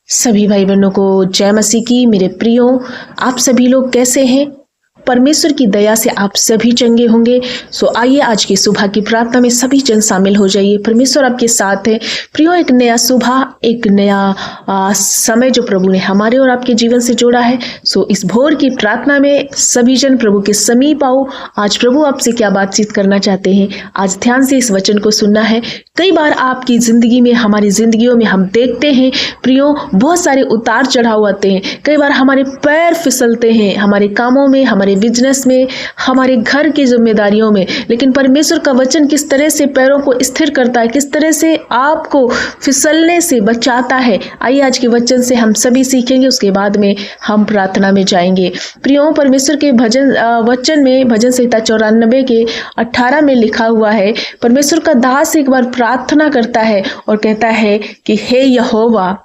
सभी भाई बहनों को जय मसीह की। मेरे प्रियो, आप सभी लोग कैसे हैं? परमेश्वर की दया से आप सभी चंगे होंगे। सो आइए आज की सुबह की प्रार्थना में सभी जन शामिल हो जाइए। परमेश्वर आपके साथ है। प्रियो, एक नया सुबह, एक नया समय जो प्रभु ने हमारे और आपके जीवन से जोड़ा है। सो इस भोर की प्रार्थना में सभी जन प्रभु के समीप आओ। आज प्रभु आपसे क्या बातचीत करना चाहते हैं, आज ध्यान से इस वचन को सुनना है। कई बार आपकी जिंदगी में, हमारी जिंदगियों में हम देखते हैं प्रियो, बहुत सारे उतार चढ़ाव आते हैं। कई बार हमारे पैर फिसलते हैं, हमारे कामों में, हमारे बिजनेस में, हमारे घर की जिम्मेदारियों में। लेकिन परमेश्वर का वचन किस तरह से पैरों को स्थिर करता है, किस तरह से आपको फिसलने से बचाता है, आइए आज के वचन से हम सभी सीखेंगे। उसके बाद में हम प्रार्थना में जाएंगे। प्रियो, परमेश्वर के वचन में भजन संहिता 94 के 18 में लिखा हुआ है, परमेश्वर का दास एक बार प्रार्थना करता है और कहता है कि हे यहोवा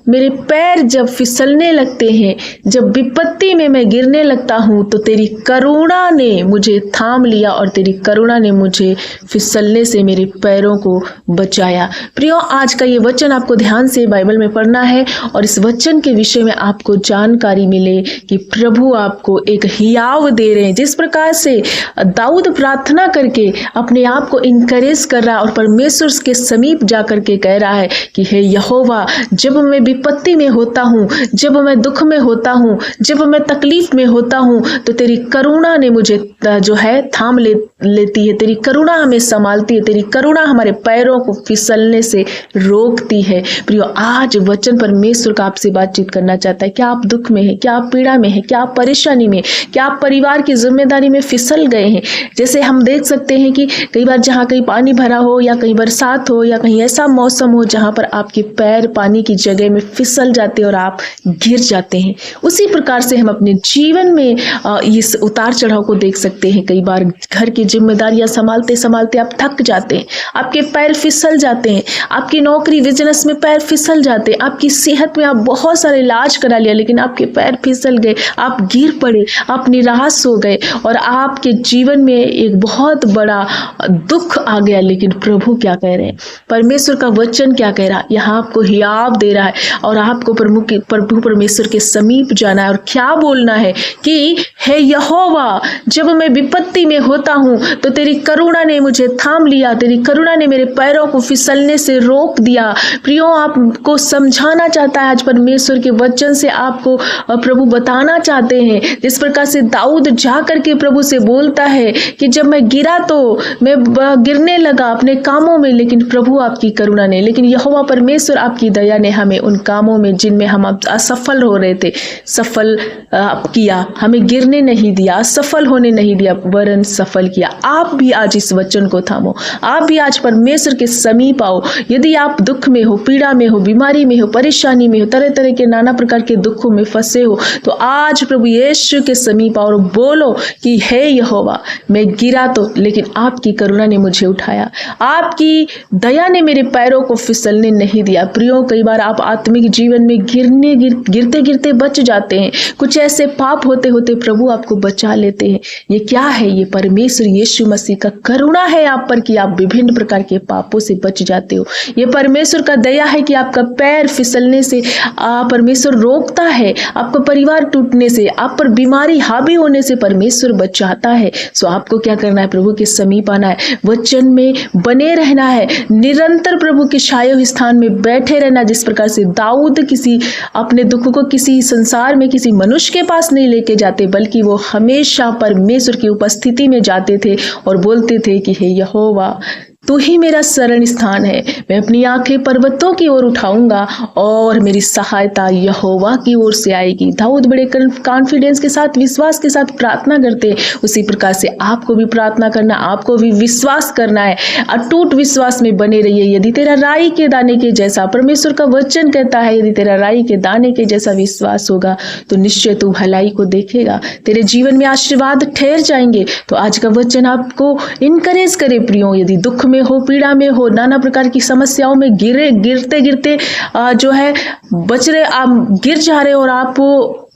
मेरे पैर जब फिसलने लगते हैं, जब विपत्ति में मैं गिरने लगता हूं, तो तेरी करुणा ने मुझे थाम लिया और तेरी करुणा ने मुझे फिसलने से मेरे पैरों को बचाया। प्रियो, आज का ये वचन आपको ध्यान से बाइबल में पढ़ना है और इस वचन के विषय में आपको जानकारी मिले कि प्रभु आपको एक हियाव दे रहे हैं। जिस प्रकार से दाऊद प्रार्थना करके अपने आप को इनकरेज कर रहा है और परमेश्वर के समीप जाकर के कह रहा है कि हे यहोवा, जब मैं विपत्ति में होता हूँ, जब मैं दुख में होता हूँ, जब मैं तकलीफ में होता हूँ, तो तेरी करुणा ने मुझे जो है थाम लेती है। तेरी करुणा हमें संभालती है। तेरी करुणा हमारे पैरों को फिसलने से रोकती है। प्रियो, आज वचन परमेश्वर का आपसे बातचीत करना चाहता है। क्या आप दुख में हैं? क्या आप पीड़ा में हैं? क्या आप परेशानी में? क्या आप परिवार की जिम्मेदारी में फिसल गए हैं? जैसे हम देख सकते हैं कि कई बार जहाँ कहीं पानी भरा हो, या कहीं बरसात हो, या कहीं ऐसा मौसम हो जहाँ पर आपके पैर पानी की जगह में फिसल जाते हैं और आप गिर जाते हैं। उसी प्रकार से हम अपने जीवन में इस उतार चढ़ाव को देख सकते हैं। कई बार घर की जिम्मेदारियां संभालते संभालते आप थक जाते हैं, आपके पैर फिसल जाते हैं, आपकी नौकरी बिजनेस में पैर फिसल जाते हैं, आपकी सेहत में आप बहुत सारे इलाज करा लिया लेकिन आपके पैर फिसल गए, आप गिर पड़े, आप निराश हो गए और आपके जीवन में एक बहुत बड़ा दुख आ गया। लेकिन प्रभु क्या कह रहे हैं, परमेश्वर का वचन क्या कह रहा है? यहाँ आपको हियाव दे रहा है और आपको प्रभु परमेश्वर के समीप जाना है और क्या बोलना है कि हे यहोवा, जब मैं विपत्ति में होता हूँ तो तेरी करुणा ने मुझे थाम लिया, तेरी करुणा ने मेरे पैरों को फिसलने से रोक दिया। प्रियो, आपको समझाना चाहता है आज परमेश्वर के वचन से, आपको प्रभु बताना चाहते हैं। जिस प्रकार से दाऊद जा करके प्रभु से बोलता है कि जब मैं गिरा तो मैं गिरने लगा अपने कामों में, लेकिन प्रभु आपकी करुणा ने, लेकिन यहोवा परमेश्वर आपकी दया ने हमें उन कामों में जिनमें हम असफल हो रहे थे सफल किया, हमें गिरने नहीं दिया, असफल होने नहीं दिया, वरन सफल किया। आप भी आज इस वचन को थामो, आप भी आज परमेश्वर के समीप आओ। यदि आप दुख में हो, पीड़ा में हो, बीमारी में हो, परेशानी में हो, तरह तरह के नाना प्रकार के दुखों में फंसे हो, तो आज प्रभु यीशु के समीप आओ और बोलो कि हे यहोवा, मैं गिरा तो लेकिन आपकी करुणा ने मुझे उठाया, आपकी दया ने मेरे पैरों को फिसलने नहीं दिया। प्रियो, कई बार आप आत्मिक जीवन में गिरते गिरते बच जाते हैं। कुछ ऐसे पाप होते होते प्रभु आपको बचा लेते हैं। ये क्या है? ये परमेश्वर यीशु मसीह का करुणा है आप पर कि आप विभिन्न प्रकार के पापों से बच जाते हो। ये परमेश्वर का दया है कि आपका पैर फिसलने से परमेश्वर रोकता है, आपका परिवार टूटने से, आप पर बीमारी हावी होने से परमेश्वर बचाता है। सो आपको क्या करना है? प्रभु के समीप आना है, वचन में बने रहना है, निरंतर प्रभु के छाये स्थान में बैठे रहना। जिस प्रकार से दाऊद किसी अपने दुख को किसी संसार में किसी मनुष्य के पास नहीं लेके जाते, बल्कि वो हमेशा परमेश्वर की उपस्थिति में जाते थे और बोलते थे कि हे यहोवा, तू ही मेरा शरण स्थान है। मैं अपनी आंखें पर्वतों की ओर उठाऊंगा और मेरी सहायता यहोवा की ओर से आएगी। दाऊद बड़े कॉन्फिडेंस के साथ, विश्वास के साथ प्रार्थना करते। उसी प्रकार से आपको भी प्रार्थना करना, आपको भी विश्वास करना है। अटूट विश्वास में बने रहिए। यदि तेरा राई के दाने के जैसा, परमेश्वर का वचन कहता है, यदि तेरा राई के दाने के जैसा विश्वास होगा तो निश्चय तू भलाई को देखेगा, तेरे जीवन में आशीर्वाद ठहर जाएंगे। तो आज का वचन आपको इनकरेज करे प्रियो। यदि दुख में हो, पीड़ा में हो, नाना प्रकार की समस्याओं में गिरते गिरते जो है बच रहे, आप गिर जा रहे हो और आप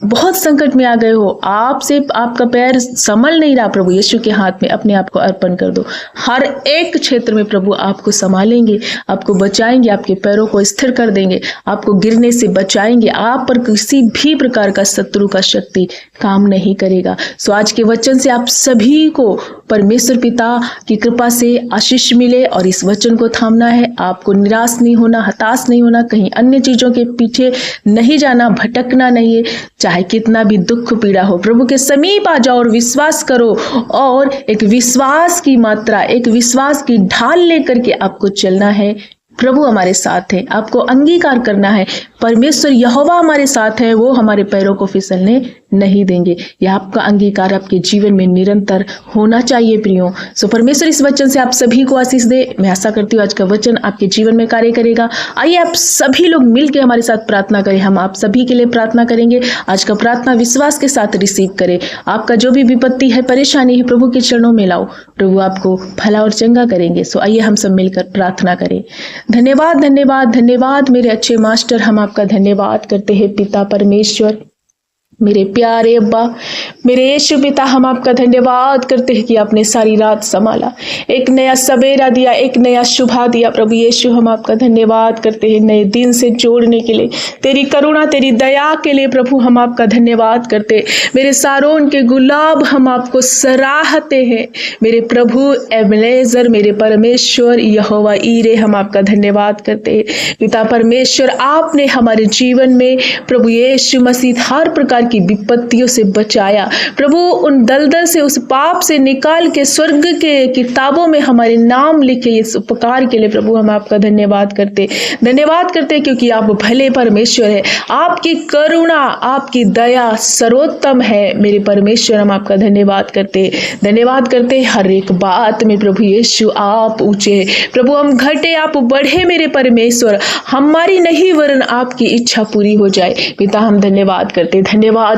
बहुत संकट में आ गए हो, आपसे आपका पैर संभल नहीं रहा, प्रभु यीशु के हाथ में अपने आप को अर्पण कर दो। हर एक क्षेत्र में प्रभु आपको संभालेंगे, आपको बचाएंगे, आपके पैरों को स्थिर कर देंगे, आपको गिरने से बचाएंगे। आप पर किसी भी प्रकार का शत्रु का शक्ति काम नहीं करेगा। सो आज के वचन से आप सभी को परमेश्वर पिता की कृपा से आशीष मिले और इस वचन को थामना है। आपको निराश नहीं होना, हताश नहीं होना, कहीं अन्य चीजों के पीछे नहीं जाना, भटकना नहीं है। चाहे कितना भी दुख पीड़ा हो, प्रभु के समीप आ जाओ और विश्वास करो, और एक विश्वास की मात्रा, एक विश्वास की ढाल लेकर के आपको चलना है। प्रभु हमारे साथ है, आपको अंगीकार करना है, परमेश्वर यहोवा हमारे साथ है, वो हमारे पैरों को फिसलने नहीं देंगे। यह आपका अंगीकार आपके जीवन में निरंतर होना चाहिए प्रियो। सो परमेश्वर इस वचन से आप सभी को आशीष दे। मैं आशा करती हूँ आज का वचन आपके जीवन में कार्य करेगा। आइए आप सभी लोग मिलकर हमारे साथ प्रार्थना करें। हम आप सभी के लिए प्रार्थना करेंगे। आज का प्रार्थना विश्वास के साथ रिसीव करें। आपका जो भी विपत्ति है, परेशानी है, प्रभु के चरणों में लाओ, प्रभु आपको भला और चंगा करेंगे। सो आइए हम सब मिलकर प्रार्थना करें। धन्यवाद धन्यवाद धन्यवाद मेरे अच्छे मास्टर, हम आपका धन्यवाद करते हैं पिता परमेश्वर, मेरे प्यारे अब्बा, मेरे यीशु पिता, हम आपका धन्यवाद करते हैं कि आपने सारी रात संभाला, एक नया सवेरा दिया, एक नया शुभा दिया। प्रभु यीशु हम आपका धन्यवाद करते हैं नए दिन से जोड़ने के लिए, तेरी करुणा, तेरी दया के लिए प्रभु हम आपका धन्यवाद करते हैं। मेरे सारोन के गुलाब हम आपको सराहते हैं। मेरे प्रभु एबनेजर, मेरे परमेश्वर यहोवा ईरे, हम आपका धन्यवाद करते हैं। पिता परमेश्वर, आपने हमारे जीवन में प्रभु यीशु मसीह हर प्रकार की विपत्तियों से बचाया। प्रभु उन दलदल से, उस पाप से निकाल के स्वर्ग के किताबों में हमारे नाम लिखे, इस उपकार के लिए प्रभु हम आपका धन्यवाद करते क्योंकि आप भले परमेश्वर है। आपकी करुणा, आपकी दया सर्वोत्तम है। मेरे परमेश्वर, हम आपका धन्यवाद करते हर एक बात में प्रभु यीशु आप ऊंचे, प्रभु हम घटे आप बढ़े। मेरे परमेश्वर, हमारी नहीं वरन आपकी इच्छा पूरी हो जाए। पिता हम धन्यवाद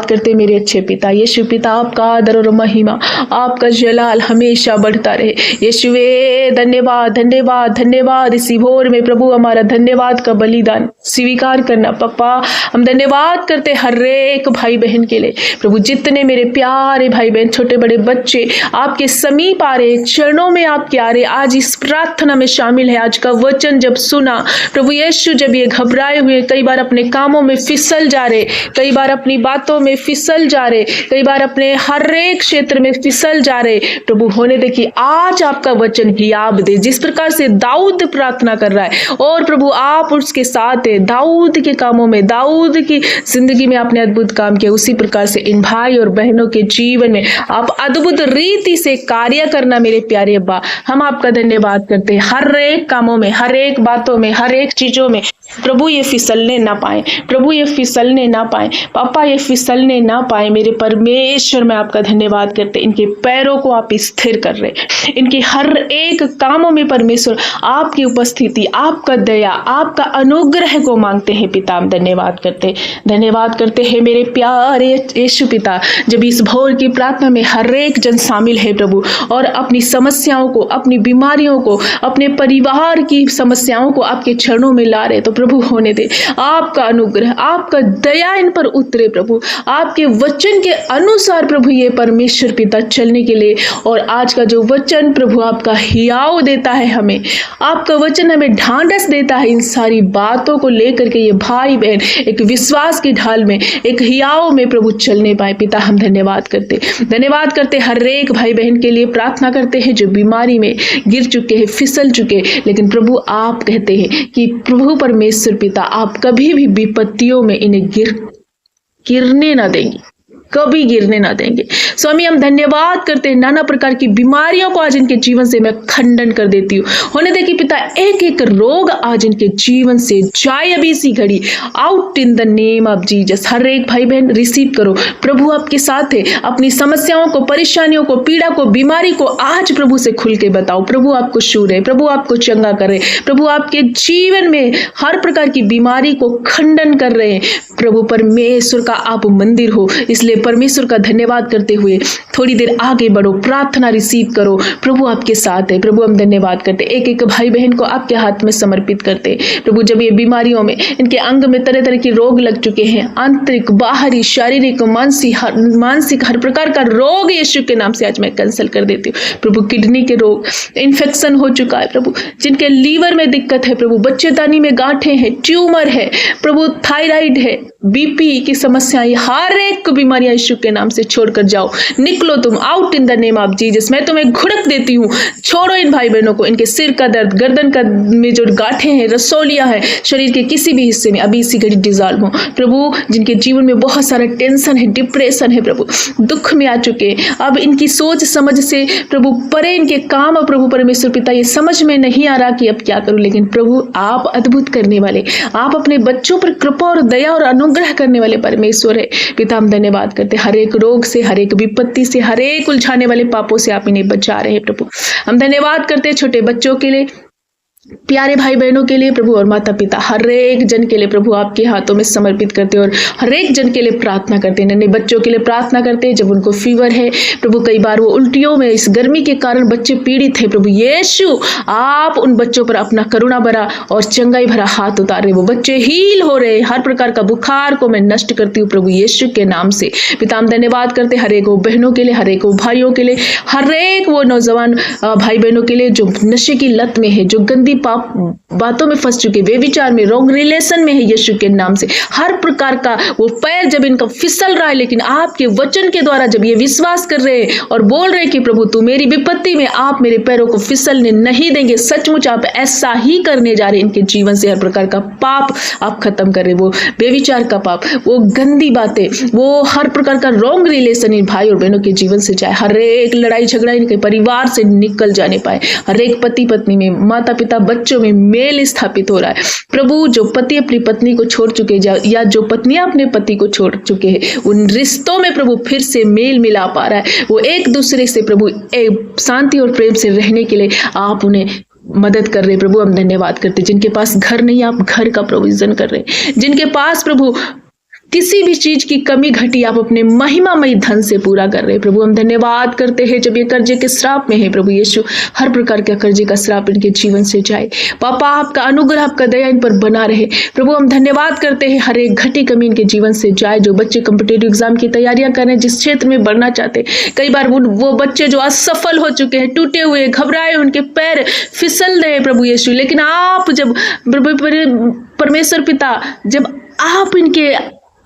करते मेरे अच्छे पिता यीशु पिता, आपका आदर और महिमा, आपका जलाल हमेशा बढ़ता रहे। यीशुवे धन्यवाद धन्यवाद धन्यवाद। इसी भोर में प्रभु हमारा धन्यवाद का बलिदान स्वीकार करना। पापा हम धन्यवाद करते हर एक भाई बहन के लिए। प्रभु जितने मेरे प्यारे भाई बहन, छोटे बड़े बच्चे आपके समीप आ रहे, चरणों में आपके आ रहे, आज इस प्रार्थना में शामिल है। आज का वचन जब सुना प्रभु यीशु, जब ये घबराए हुए, कई बार अपने कामों में फिसल जा रहे, कई बार अपनी बातों में फिसल जा रहे, कई बार अपने हर एक क्षेत्र में फिसल जा रहे, प्रभु होने दे कि आज आपका वचन हियाब दे। जिस प्रकार से दाऊद प्रार्थना कर रहा है और प्रभु आप उसके साथ है, दाऊद के कामों में, दाऊद की जिंदगी में आपने अद्भुत काम किया, उसी प्रकार से इन भाई और बहनों के जीवन में आप अद्भुत रीति से कार्य करना। मेरे प्यारे अब्बा, हम आपका धन्यवाद करते हैं। हर एक कामों में, हर एक बातों में, हर एक चीजों में प्रभु ये फिसलने ना पाए, प्रभु ये फिसलने ना पाए, पापा ये फिसलने ना पाए। मेरे परमेश्वर, मैं आपका धन्यवाद करते, इनके पैरों को आप स्थिर कर रहे, इनके हर एक कामों में परमेश्वर आपकी उपस्थिति, आपका दया, आपका अनुग्रह को मांगते हैं। पिता हम धन्यवाद करते हैं मेरे प्यारे यीशु पिता। जब इस भोर की प्रार्थना में हर एक जन शामिल है प्रभु, और अपनी समस्याओं को, अपनी बीमारियों को, अपने परिवार की समस्याओं को आपके चरणों में ला रहे, तो प्रभु होने दे आपका अनुग्रह, आपका दया इन पर उतरे प्रभु, आपके वचन के अनुसार प्रभु ये परमेश्वर पिता चलने के लिए। और आज का जो वचन प्रभु आपका हियाव देता है, हमें आपका वचन हमें ढांढस देता है, इन सारी बातों को लेकर के ये भाई बहन एक विश्वास की ढाल में, एक हियाव में प्रभु चलने पाए। पिता हम धन्यवाद करते हर एक भाई बहन के लिए प्रार्थना करते हैं जो बीमारी में गिर चुके हैं, फिसल चुके, लेकिन प्रभु आप कहते हैं कि प्रभु परमेश्वर पिता आप कभी भी विपत्तियों में इन्हें गिरने ना देंगे, कभी गिरने ना देंगे। स्वामी हम धन्यवाद करते हैं, नाना प्रकार की बीमारियों को आज इनके जीवन से मैं खंडन कर देती हूँ। होने दे कि पिता एक एक रोग आज इनके जीवन से जाए अभी इसी घड़ी, out in the name of Jesus. हर एक भाई बहन रिसीव करो, प्रभु आपके साथ है। अपनी समस्याओं को, परेशानियों को, पीड़ा को, बीमारी को आज प्रभु से खुल के बताओ। प्रभु आपको छू रहे, प्रभु आपको चंगा कर रहे, प्रभु आपके जीवन में हर प्रकार की बीमारी को खंडन कर रहे हैं। प्रभु परमेश्वर का आप मंदिर हो, इसलिए परमेश्वर का धन्यवाद करते हुए थोड़ी देर आगे बढ़ो, प्रार्थना रिसीव करो। प्रभु आपके साथ है। प्रभु हम धन्यवाद करते, एक एक भाई बहन को आपके हाथ में समर्पित करते। प्रभु जब ये बीमारियों में, इनके अंग में तरह तरह के रोग लग चुके हैं, आंतरिक, बाहरी, शारीरिक, मानसिक हर प्रकार का रोग यीशु के नाम से आज मैं कैंसिल कर देती हूँ। प्रभु किडनी के रोग, इन्फेक्शन हो चुका है प्रभु, जिनके लीवर में दिक्कत है प्रभु, बच्चेदानी में गांठें हैं, ट्यूमर है प्रभु, थायराइड है, बीपी की समस्याएं, हर एक बीमारियां यीशु के नाम से छोड़कर जाओ। निकलो तुम, out in the name of Jesus. मैं तुम्हें घुड़क देती हूँ, छोड़ो इन भाई बहनों को। इनके सिर का दर्द, गर्दन का में जो गांठें हैं, रसोलियां हैं, शरीर के किसी भी हिस्से में अभी इसी घड़ी डिजॉल्व हो प्रभु। जिनके जीवन में बहुत सारा टेंशन है, डिप्रेशन है प्रभु, दुख में आ चुके, अब इनकी सोच समझ से प्रभु परे इनके काम, और प्रभु परमेश्वर पिता ये समझ में नहीं आ रहा कि अब क्या करूं, लेकिन प्रभु आप अद्भुत करने वाले, आप अपने बच्चों पर कृपा और दया और अनुग्रह करने वाले परमेश्वर है पिता। हम धन्यवाद करते, हर एक रोग से, हर एक विपत्ति से, हर एक उलझाने वाले पापों से आप इन्हें बचा रहे हैं प्रभु। हम धन्यवाद करते छोटे बच्चों के लिए, प्यारे भाई बहनों के लिए प्रभु, और माता पिता, हर एक जन के लिए प्रभु आपके हाथों में समर्पित करते हैं, और हर एक जन के लिए प्रार्थना करते हैं। नन्हे बच्चों के लिए प्रार्थना करते हैं, जब उनको फीवर है प्रभु, कई बार वो उल्टियों में, इस गर्मी के कारण बच्चे पीड़ित हैं प्रभु यीशु, आप उन बच्चों पर अपना करुणा भरा और चंगाई भरा हाथ उतार रहे, वो बच्चे हील हो रहे, हर प्रकार का बुखार को मैं नष्ट करती हूँ प्रभु यीशु के नाम से पिता। हम धन्यवाद करते हर एक वो बहनों के लिए, हर एक वो भाइयों के लिए, हर एक वो नौजवान भाई बहनों के लिए जो नशे की लत में है, जो गंदी पाप बातों में फंस चुके, वे विचार में, रॉन्ग रिलेशन में है यीशु के नाम से, हर प्रकार का वो पैर जब इनका फिसल रहा है, लेकिन आपके वचन के द्वारा जब ये विश्वास कर रहे हैं और बोल रहे हैं कि प्रभु तू मेरी विपत्ति में आप मेरे पैरों को फिसलने नहीं देंगे, सचमुच आप ऐसा ही करने जा रहे हैं। इनके जीवन से हर प्रकार का पाप आप खत्म कर रहे, वो बेविचार का पाप, वो गंदी बातें, वो हर प्रकार का रॉन्ग रिलेशन इन भाई और बहनों के जीवन से जाए, हर एक लड़ाई झगड़ा इनके परिवार से निकल जाने पाए, हर एक पति पत्नी में, माता पिता बच्चों में मेल स्थापित हो रहा है प्रभु। जो पति अपनी पत्नी को छोड़ चुके या जो पत्नियां अपने पति को छोड़ चुके हैं, उन रिश्तों में प्रभु फिर से मेल मिला पा रहा है, वो एक दूसरे से प्रभु शांति और प्रेम से रहने के लिए आप उन्हें मदद कर रहे प्रभु। हम धन्यवाद करते, जिनके पास घर नहीं, आप घर का प्रोविजन कर रहे, जिनके पास प्रभु किसी भी चीज की कमी घटी, आप अपने महिमामय धन से पूरा कर रहे प्रभु। हम धन्यवाद करते हैं, जब ये कर्जे के श्राप में है प्रभु यीशु, हर प्रकार का कर्जे का श्राप इनके जीवन से जाए पापा, आपका अनुग्रह, आपका दया इन पर बना रहे प्रभु। हम धन्यवाद करते हैं, हर एक घटी कमी इनके जीवन से जाए। जो बच्चे कॉम्पिटिटिव एग्जाम की तैयारियां कर रहे हैं, जिस क्षेत्र में बढ़ना चाहते, कई बार वो बच्चे जो असफल हो चुके हैं, टूटे हुए, घबराए, उनके पैर फिसल रहे प्रभु यीशु, लेकिन आप जब परमेश्वर पिता, जब आप इनके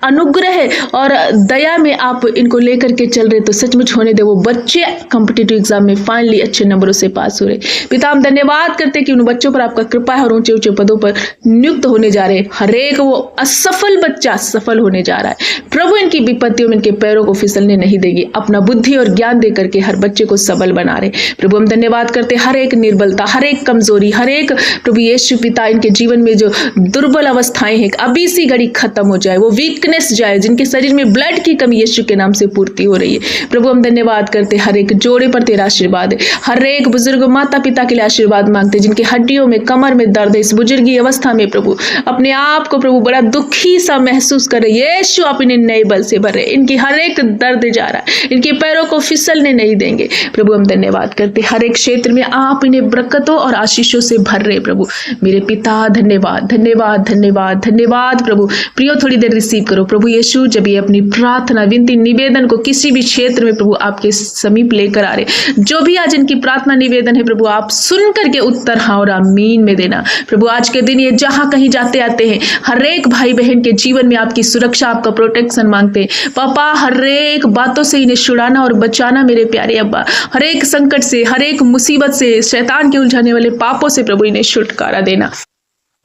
अनुग्रह और दया में आप इनको लेकर के चल रहे, तो सचमुच होने दे, वो बच्चे कॉम्पिटिटिव एग्जाम में फाइनली अच्छे नंबरों से पास हो रहे पिता। हम धन्यवाद करते कि उन बच्चों पर आपका कृपा है और ऊंचे ऊंचे पदों पर नियुक्त होने जा रहे। हर एक वो असफल बच्चा सफल होने जा रहा है प्रभु। इनकी विपत्तियों में इनके पैरों को फिसलने नहीं देगी, अपना बुद्धि और ज्ञान दे करके हर बच्चे को सबल बना रहे प्रभु। हम धन्यवाद करते, हर एक निर्बलता, हर एक कमजोरी, हर एक प्रभु यीशु पिता, इनके जीवन में जो दुर्बल अवस्थाएं हैं अभी सी घड़ी खत्म हो जाए, वो वीकनेस जाए, जिनके शरीर में ब्लड की कमी यीशु के नाम से पूर्ति हो रही है प्रभु। हम धन्यवाद करते, हर एक जोड़े पर तेरा आशीर्वाद है, हर एक बुजुर्ग माता पिता के लिए आशीर्वाद मांगते, जिनके हड्डियों में, कमर में दर्द है, इस बुजुर्गी अवस्था में प्रभु अपने आप को प्रभु बड़ा दुखी सा महसूस कर रहे, यीशु आप इन्हें नए बल से भर रहे, इनकी हर एक दर्द जा रहा है, इनके पैरों को फिसलने नहीं देंगे प्रभु। हम धन्यवाद करते, हर एक क्षेत्र में आप इन्हें बरकतों और आशीषों से भर रहे प्रभु मेरे पिता। धन्यवाद धन्यवाद धन्यवाद धन्यवाद प्रभु। प्रियो थोड़ी देर रिसीव करो प्रभु यीशु, जब ये अपनी प्रार्थना, विनती, निवेदन को किसी भी क्षेत्र में प्रभु आपके समीप लेकर आ रहे, जो भी आज इनकी प्रार्थना निवेदन है प्रभु, आप सुन करके उत्तर हाँ और आमीन में देना प्रभु। आज के दिन ये जहां कहीं जाते आते हैं, हर एक भाई बहन के जीवन में आपकी सुरक्षा, आपका प्रोटेक्शन मांगते हैं पापा। हर एक बातों से इन्हें छुड़ाना और बचाना मेरे प्यारे अब्बा, हर एक संकट से, हर एक मुसीबत से, शैतान के उलझाने वाले पापों से प्रभु इन्हें छुटकारा देना।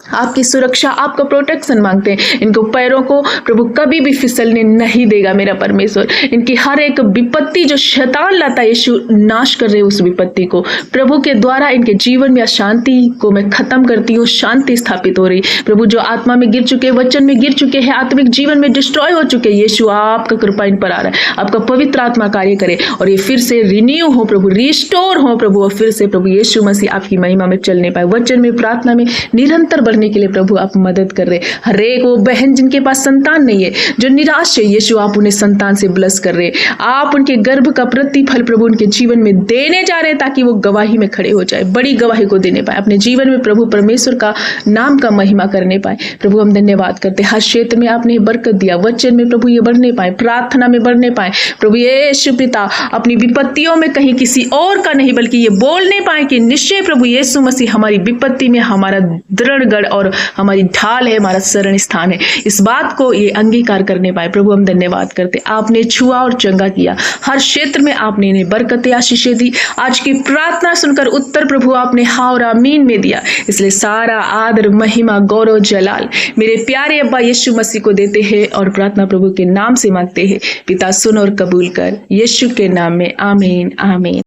आपकी सुरक्षा, आपका प्रोटेक्शन मांगते हैं। इनको पैरों को प्रभु कभी भी फिसलने नहीं देगा मेरा परमेश्वर। इनकी हर एक विपत्ति जो शैतान लाता है यीशु नाश कर रहे, उस विपत्ति को प्रभु के द्वारा इनके जीवन में अशांति को मैं खत्म करती हूँ, शांति स्थापित हो रही प्रभु। जो आत्मा में गिर चुके, वचन में गिर चुके हैं, आत्मिक जीवन में डिस्ट्रॉय हो चुके, यीशु आपका कृपा इन पर आ रहा है, आपका पवित्र आत्मा कार्य करे और ये फिर से रिन्यू हो प्रभु, रिस्टोर हो प्रभु, और फिर से प्रभु यीशु मसीह आपकी महिमा में चलने पाए, वचन में, प्रार्थना में निरंतर बढ़ने के लिए प्रभु आप मदद कर रहे। हर एक वो बहन जिनके पास संतान नहीं है, जो निराश है, यीशु आप उन्हें संतान से ब्लेस कर रहे। आप उनके गर्भ का प्रतिफल प्रभु उनके जीवन में देने जा रहे हैं, ताकि वो गवाही में खड़े हो जाए, बड़ी गवाही को देने पाए, अपने जीवन में प्रभु परमेश्वर का नाम का महिमा करने पाए। प्रभु हम धन्यवाद करते हैं, हर क्षेत्र में आपने बरकत दिया, वचन में प्रभु ये बढ़ने पाए, प्रार्थना में बढ़ने पाए। प्रभु यीशु पिता अपनी विपत्तियों में कहीं किसी और का नहीं, बल्कि ये बोलने पाए कि निश्चय प्रभु यीशु मसीह हमारी विपत्ति में हमारा दृढ़ गढ़ और हमारी ढाल है, हमारा शरण स्थान है। इस बात को ये अंगीकार करने पाए। प्रभु हम धन्यवाद करते, आपने छुआ और चंगा किया, हर क्षेत्र में आपने इन्हें बरकतें आशीषें दी। आज की प्रार्थना सुनकर उत्तर प्रभु आपने हाँ और आमीन में दिया, इसलिए सारा आदर महिमा गौरव जलाल मेरे प्यारे अब्बा यीशु मसीह को देते हैं और प्रार्थना प्रभु के नाम से मांगते हैं। पिता सुन और कबूल कर, यीशु के नाम में आमीन आमीन।